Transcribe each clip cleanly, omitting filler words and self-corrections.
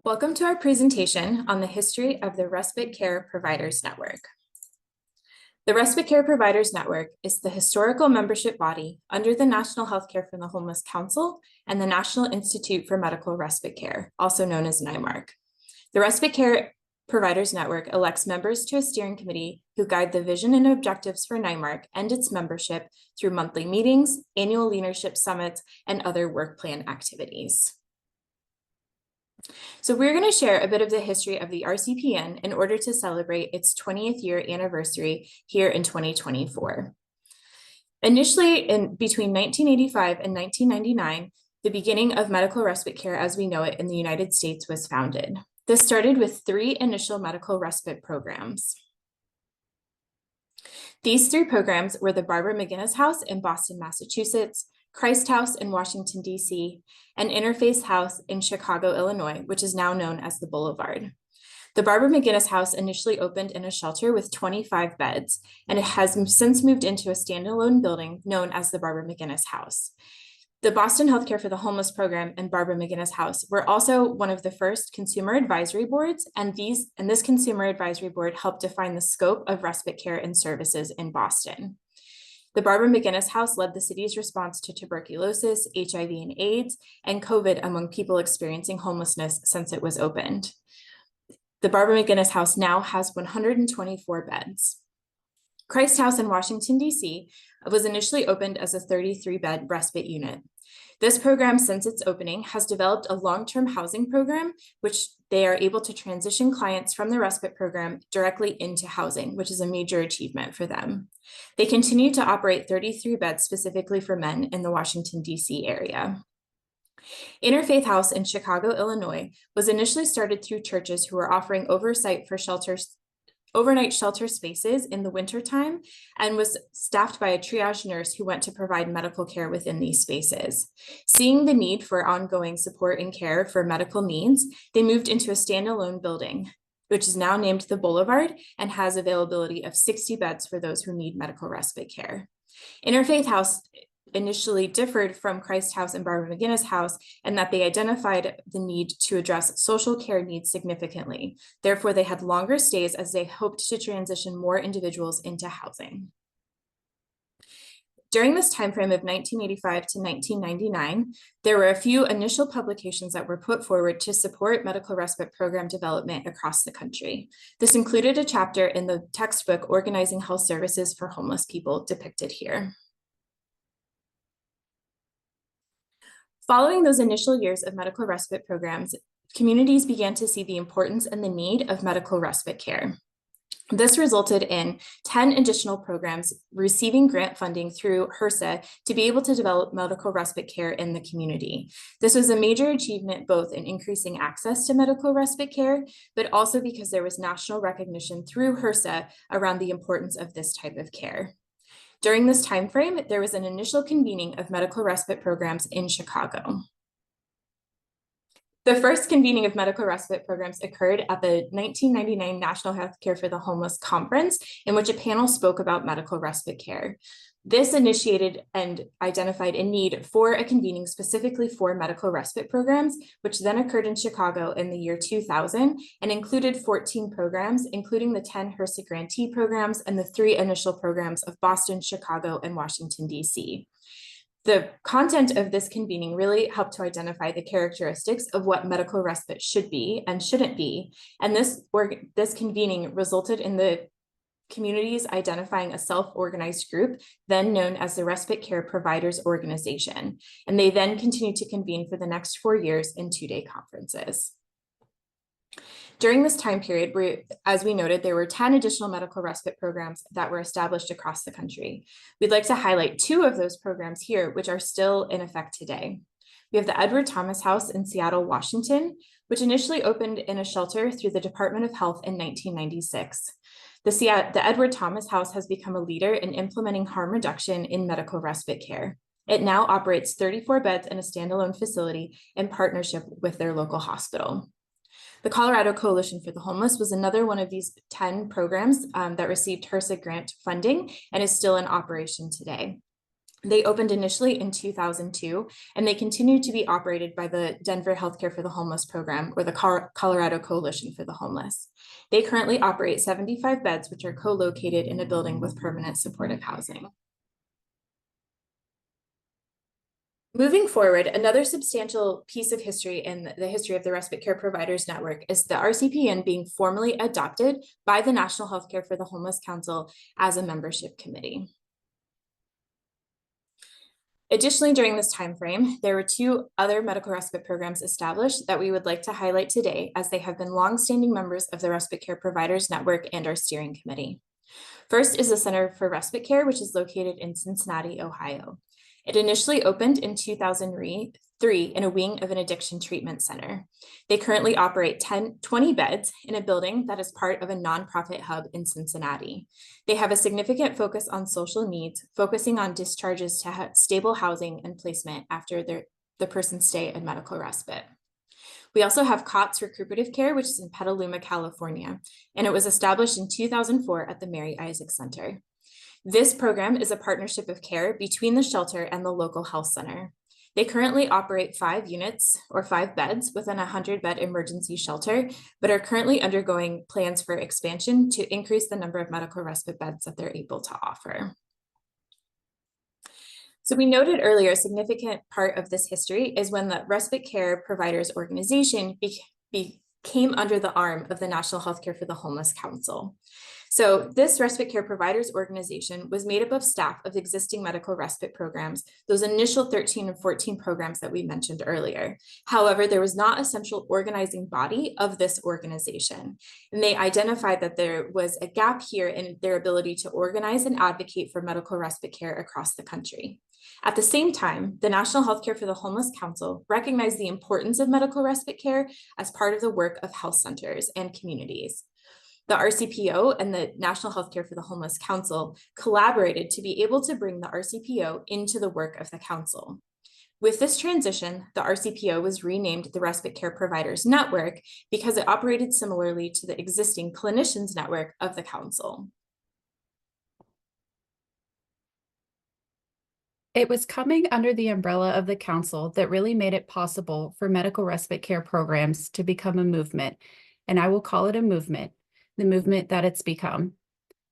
Welcome to our presentation on the history of the Respite Care Providers Network. The Respite Care Providers Network is the historical membership body under the National Healthcare for the Homeless Council and the National Institute for Medical Respite Care, also known as NIMARC. The Respite Care Providers Network elects members to a steering committee who guide the vision and objectives for NIMARC and its membership through monthly meetings, annual leadership summits, and other work plan activities. So we're going to share a bit of the history of the RCPN in order to celebrate its 20th year anniversary here in 2024. Initially, between 1985 and 1999, the beginning of medical respite care as we know it in the United States was founded. This started with 3 initial medical respite programs. These 3 programs were the Barbara McGinnis House in Boston, Massachusetts, Christ House in Washington, D.C., and Interfaith House in Chicago, Illinois, which is now known as the Boulevard. The Barbara McGinnis House initially opened in a shelter with 25 beds, and it has since moved into a standalone building known as the Barbara McGinnis House. The Boston Healthcare for the Homeless program and Barbara McGinnis House were also one of the first consumer advisory boards, and this consumer advisory board helped define the scope of respite care and services in Boston. The Barbara McGinnis House led the city's response to tuberculosis, HIV and AIDS, and COVID among people experiencing homelessness since it was opened. The Barbara McGinnis House now has 124 beds. Christ House in Washington, D.C. was initially opened as a 33-bed respite unit. This program, since its opening, has developed a long-term housing program, which they are able to transition clients from the respite program directly into housing, which is a major achievement for them. They continue to operate 33 beds specifically for men in the Washington, D.C. area. Interfaith House in Chicago, Illinois, was initially started through churches who were offering oversight for overnight shelter spaces in the wintertime and was staffed by a triage nurse who went to provide medical care within these spaces. Seeing the need for ongoing support and care for medical needs, they moved into a standalone building, which is now named the Boulevard and has availability of 60 beds for those who need medical respite care. Interfaith House initially differed from Christ House and Barbara McGinnis House in that they identified the need to address social care needs significantly. Therefore, they had longer stays as they hoped to transition more individuals into housing. During this timeframe of 1985 to 1999, there were a few initial publications that were put forward to support medical respite program development across the country. This included a chapter in the textbook Organizing Health Services for Homeless People, depicted here. Following those initial years of medical respite programs, communities began to see the importance and the need of medical respite care. This resulted in 10 additional programs receiving grant funding through HRSA to be able to develop medical respite care in the community. This was a major achievement both in increasing access to medical respite care, but also because there was national recognition through HRSA around the importance of this type of care. During this timeframe, there was an initial convening of medical respite programs in Chicago. The first convening of medical respite programs occurred at the 1999 National Healthcare for the Homeless Conference, in which a panel spoke about medical respite care. This initiated and identified a need for a convening specifically for medical respite programs, which then occurred in Chicago in the year 2000 and included 14 programs, including the 10 HRSA grantee programs and the 3 initial programs of Boston, Chicago, and Washington, D.C. The content of this convening really helped to identify the characteristics of what medical respite should be and shouldn't be. And this convening resulted in the communities identifying a self-organized group, then known as the Respite Care Providers Organization. And they then continued to convene for the next 4 years in 2-day conferences. During this time period, as we noted, there were 10 additional medical respite programs that were established across the country. We'd like to highlight 2 of those programs here, which are still in effect today. We have the Edward Thomas House in Seattle, Washington, which initially opened in a shelter through the Department of Health in 1996. The Edward Thomas House has become a leader in implementing harm reduction in medical respite care. It now operates 34 beds in a standalone facility in partnership with their local hospital. The Colorado Coalition for the Homeless was another one of these 10 programs that received HRSA grant funding and is still in operation today. They opened initially in 2002, and they continue to be operated by the Denver Healthcare for the Homeless program, or the Colorado Coalition for the Homeless. They currently operate 75 beds, which are co-located in a building with permanent supportive housing. Moving forward, another substantial piece of history in the history of the Respite Care Providers Network is the RCPN being formally adopted by the National Healthcare for the Homeless Council as a membership committee. Additionally, during this timeframe, there were two other medical respite programs established that we would like to highlight today, as they have been longstanding members of the Respite Care Providers Network and our steering committee. First is the Center for Respite Care, which is located in Cincinnati, Ohio. It initially opened in 2003 in a wing of an addiction treatment center. They currently operate 20 beds in a building that is part of a nonprofit hub in Cincinnati. They have a significant focus on social needs, focusing on discharges to stable housing and placement after the person's stay in medical respite. We also have COTS Recuperative Care, which is in Petaluma, California, and it was established in 2004 at the Mary Isaac Center. This program is a partnership of care between the shelter and the local health center. They currently operate 5 units or 5 beds within a 100-bed emergency shelter, but are currently undergoing plans for expansion to increase the number of medical respite beds that they're able to offer. So we noted earlier, a significant part of this history is when the Respite Care Providers Organization came under the arm of the National Healthcare for the Homeless Council. So this Respite Care Providers Organization was made up of staff of existing medical respite programs, those initial 13 and 14 programs that we mentioned earlier. However, there was not a central organizing body of this organization, and they identified that there was a gap here in their ability to organize and advocate for medical respite care across the country. At the same time, the National Healthcare for the Homeless Council recognized the importance of medical respite care as part of the work of health centers and communities. The RCPO and the National Healthcare for the Homeless Council collaborated to be able to bring the RCPO into the work of the council. With this transition, the RCPO was renamed the Respite Care Providers Network because it operated similarly to the existing clinicians network of the council. It was coming under the umbrella of the council that really made it possible for medical respite care programs to become a movement, and I will call it a movement, the movement that it's become.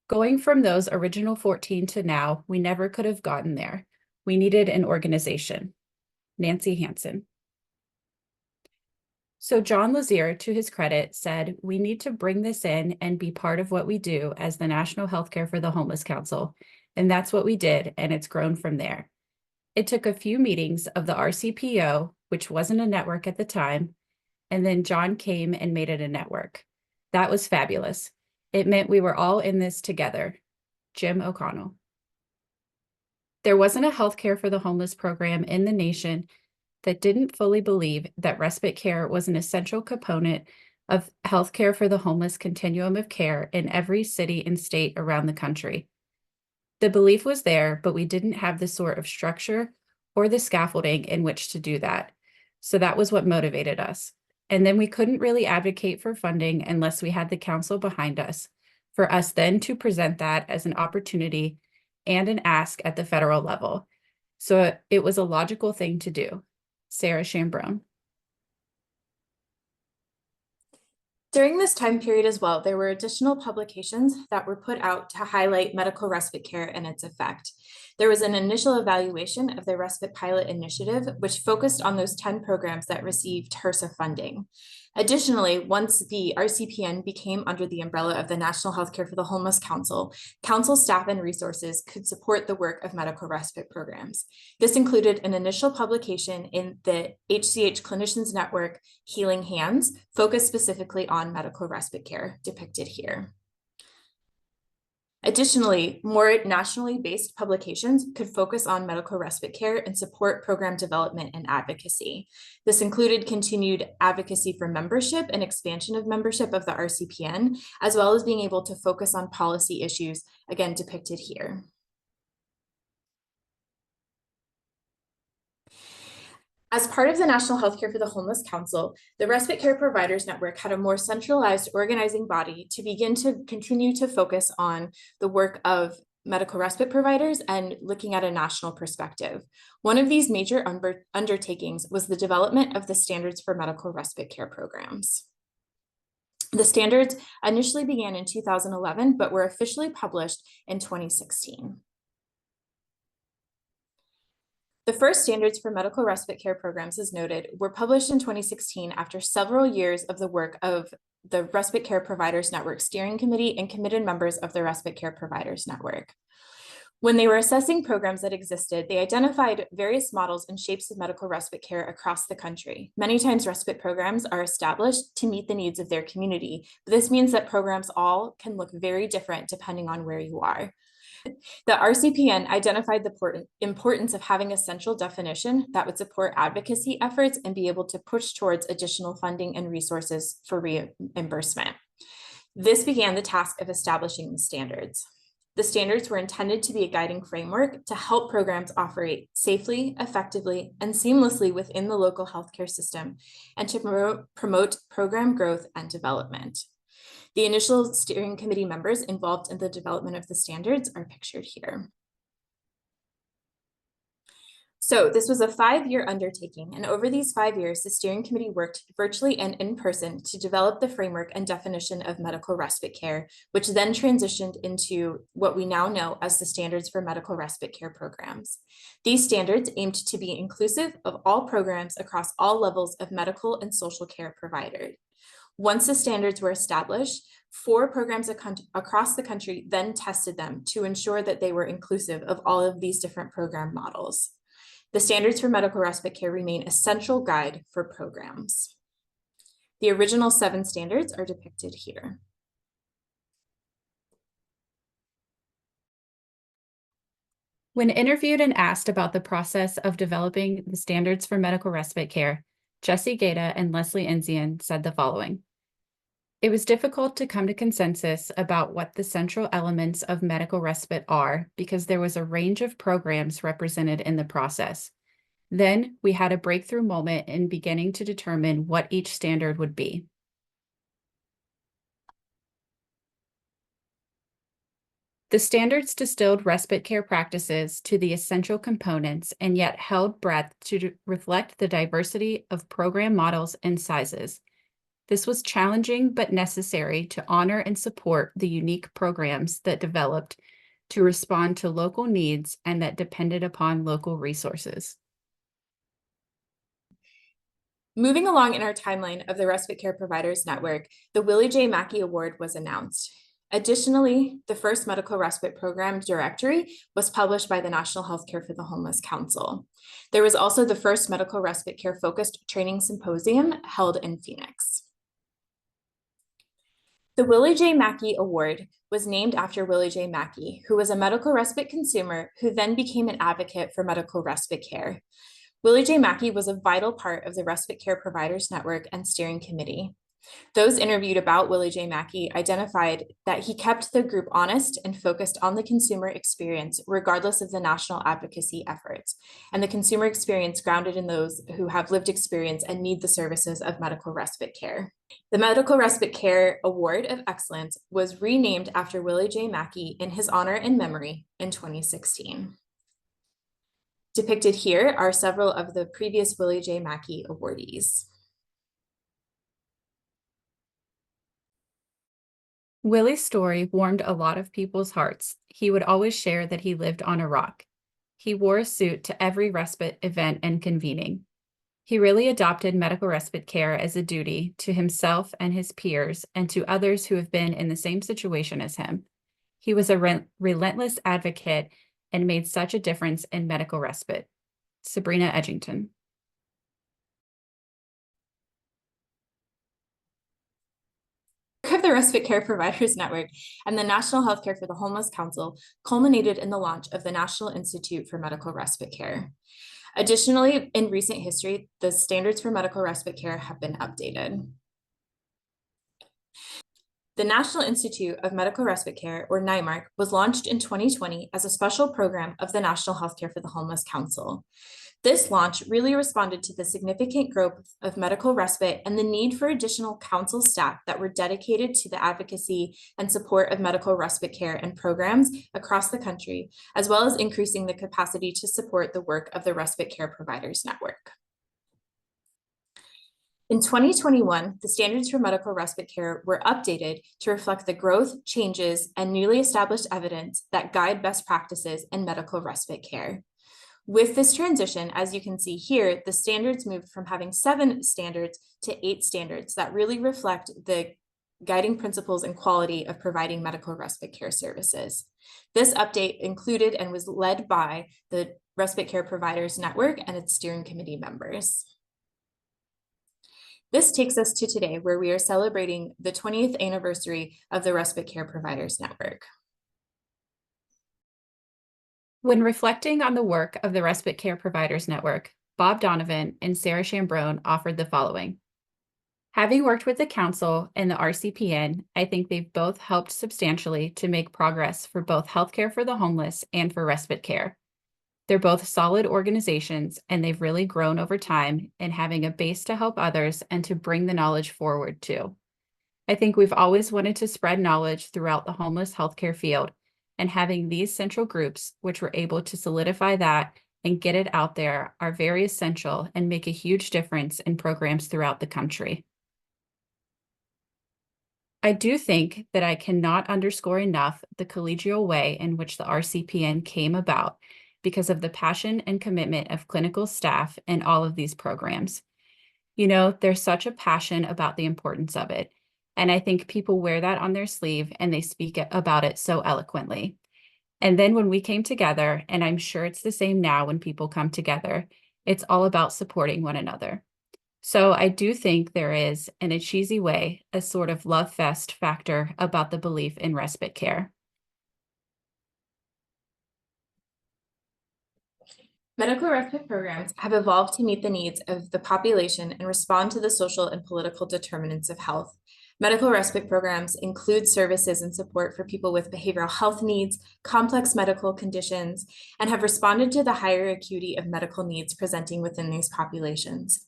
Going from those original 14 to now, we never could have gotten there. We needed an organization. Nancy Hansen. So John Lazier, to his credit, said, we need to bring this in and be part of what we do as the National Healthcare for the Homeless Council. And that's what we did, and it's grown from there. It took a few meetings of the RCPO, which wasn't a network at the time, and then John came and made it a network. That was fabulous. It meant we were all in this together. Jim O'Connell. There wasn't a healthcare for the homeless program in the nation that didn't fully believe that respite care was an essential component of healthcare for the homeless continuum of care in every city and state around the country. The belief was there, but we didn't have the sort of structure or the scaffolding in which to do that. So that was what motivated us. And then we couldn't really advocate for funding unless we had the council behind us, for us then to present that as an opportunity and an ask at the federal level. So it was a logical thing to do. Sarah Chambrone. During this time period as well, there were additional publications that were put out to highlight medical respite care and its effect. There was an initial evaluation of the Respite Pilot Initiative, which focused on those 10 programs that received HRSA funding. Additionally, once the RCPN became under the umbrella of the National Healthcare for the Homeless Council, council staff and resources could support the work of medical respite programs. This included an initial publication in the HCH Clinicians Network, Healing Hands, focused specifically on medical respite care, depicted here. Additionally, more nationally based publications could focus on medical respite care and support program development and advocacy. This included continued advocacy for membership and expansion of membership of the RCPN, as well as being able to focus on policy issues, again depicted here. As part of the National Healthcare for the Homeless Council, the Respite Care Providers Network had a more centralized organizing body to begin to continue to focus on the work of medical respite providers and looking at a national perspective. One of these major undertakings was the development of the standards for medical respite care programs. The standards initially began in 2011, but were officially published in 2016. The first standards for medical respite care programs, as noted, were published in 2016 after several years of the work of the Respite Care Providers Network Steering Committee and committed members of the Respite Care Providers Network. When they were assessing programs that existed, they identified various models and shapes of medical respite care across the country. Many times respite programs are established to meet the needs of their community, but this means that programs all can look very different depending on where you are. The RCPN identified the importance of having a central definition that would support advocacy efforts and be able to push towards additional funding and resources for reimbursement. This began the task of establishing the standards. The standards were intended to be a guiding framework to help programs operate safely, effectively, and seamlessly within the local healthcare system and to promote program growth and development. The initial steering committee members involved in the development of the standards are pictured here. So this was a 5-year undertaking, and over these 5 years, the steering committee worked virtually and in person to develop the framework and definition of medical respite care, which then transitioned into what we now know as the standards for medical respite care programs. These standards aimed to be inclusive of all programs across all levels of medical and social care providers. Once the standards were established, 4 programs across the country then tested them to ensure that they were inclusive of all of these different program models. The standards for medical respite care remain a central guide for programs. The original 7 standards are depicted here. When interviewed and asked about the process of developing the standards for medical respite care, Jesse Gaeta and Leslie Enzian said the following. It was difficult to come to consensus about what the central elements of medical respite are because there was a range of programs represented in the process. Then we had a breakthrough moment in beginning to determine what each standard would be. The standards distilled respite care practices to the essential components and yet held breadth to reflect the diversity of program models and sizes. This was challenging but necessary to honor and support the unique programs that developed to respond to local needs and that depended upon local resources. Moving along in our timeline of the Respite Care Providers Network, the Willie J. Mackey Award was announced. Additionally, the first medical respite program directory was published by the National Healthcare for the Homeless Council. There was also the first medical respite care focused training symposium held in Phoenix. The Willie J. Mackey Award was named after Willie J. Mackey, who was a medical respite consumer who then became an advocate for medical respite care. Willie J. Mackey was a vital part of the Respite Care Providers Network and Steering Committee. Those interviewed about Willie J. Mackey identified that he kept the group honest and focused on the consumer experience, regardless of the national advocacy efforts, and the consumer experience grounded in those who have lived experience and need the services of medical respite care. The Medical Respite Care Award of Excellence was renamed after Willie J. Mackey in his honor and memory in 2016. Depicted here are several of the previous Willie J. Mackey awardees. Willie's story warmed a lot of people's hearts. He would always share that he lived on a rock. He wore a suit to every respite event and convening. He really adopted medical respite care as a duty to himself and his peers and to others who have been in the same situation as him. He was a relentless advocate and made such a difference in medical respite. Sabrina Edgington. Of the Respite Care Providers Network and the National Healthcare for the Homeless Council culminated in the launch of the National Institute for Medical Respite Care. Additionally, in recent history, the standards for medical respite care have been updated. The National Institute of Medical Respite Care, or NIMARC, was launched in 2020 as a special program of the National Healthcare for the Homeless Council. This launch really responded to the significant growth of medical respite and the need for additional council staff that were dedicated to the advocacy and support of medical respite care and programs across the country, as well as increasing the capacity to support the work of the Respite Care Providers Network. In 2021, the standards for medical respite care were updated to reflect the growth, changes, and newly established evidence that guide best practices in medical respite care. With this transition, as you can see here, the standards moved from having 7 standards to 8 standards that really reflect the guiding principles and quality of providing medical respite care services. This update included and was led by the Respite Care Providers Network and its steering committee members. This takes us to today, where we are celebrating the 20th anniversary of the Respite Care Providers Network. When reflecting on the work of the Respite Care Providers Network, Bob Donovan and Sarah Chambrone offered the following. Having worked with the Council and the RCPN, I think they've both helped substantially to make progress for both healthcare for the homeless and for respite care. They're both solid organizations, and they've really grown over time in having a base to help others and to bring the knowledge forward too. I think we've always wanted to spread knowledge throughout the homeless healthcare field, and having these central groups, which were able to solidify that and get it out there, are very essential and make a huge difference in programs throughout the country. I do think that I cannot underscore enough the collegial way in which the RCPN came about because of the passion and commitment of clinical staff in all of these programs. You know, there's such a passion about the importance of it. And I think people wear that on their sleeve and they speak about it so eloquently. And then when we came together, and I'm sure it's the same now when people come together, it's all about supporting one another. So I do think there is, in a cheesy way, a sort of love fest factor about the belief in respite care. Medical respite programs have evolved to meet the needs of the population and respond to the social and political determinants of health. Medical respite programs include services and support for people with behavioral health needs, complex medical conditions, and have responded to the higher acuity of medical needs presenting within these populations.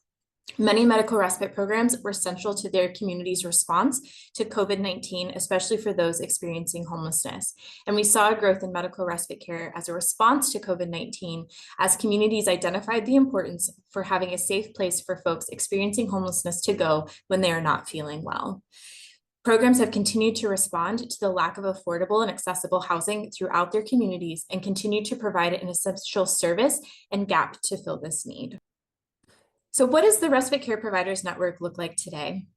Many medical respite programs were central to their community's response to COVID-19, especially for those experiencing homelessness. And we saw a growth in medical respite care as a response to COVID-19 as communities identified the importance for having a safe place for folks experiencing homelessness to go when they are not feeling well. Programs have continued to respond to the lack of affordable and accessible housing throughout their communities and continue to provide an essential service and gap to fill this need. So what does the Respite Care Providers Network look like today?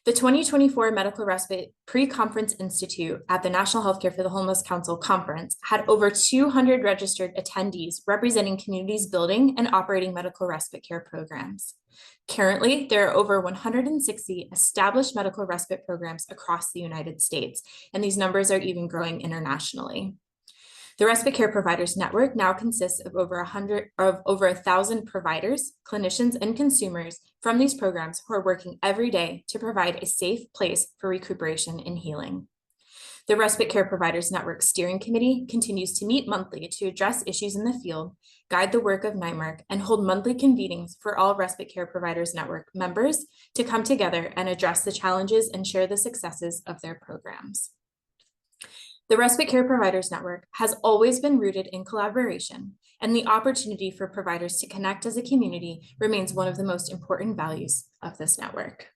The 2024 Medical Respite Pre-Conference Institute at the National Healthcare for the Homeless Council Conference had over 200 registered attendees representing communities building and operating medical respite care programs. Currently, there are over 160 established medical respite programs across the United States, and these numbers are even growing internationally. The Respite Care Providers Network now consists of over 1,000 providers, clinicians, and consumers from these programs who are working every day to provide a safe place for recuperation and healing. The Respite Care Providers Network Steering Committee continues to meet monthly to address issues in the field, guide the work of NIMARC, and hold monthly convenings for all Respite Care Providers Network members to come together and address the challenges and share the successes of their programs. The Respite Care Providers Network has always been rooted in collaboration, and the opportunity for providers to connect as a community remains one of the most important values of this network.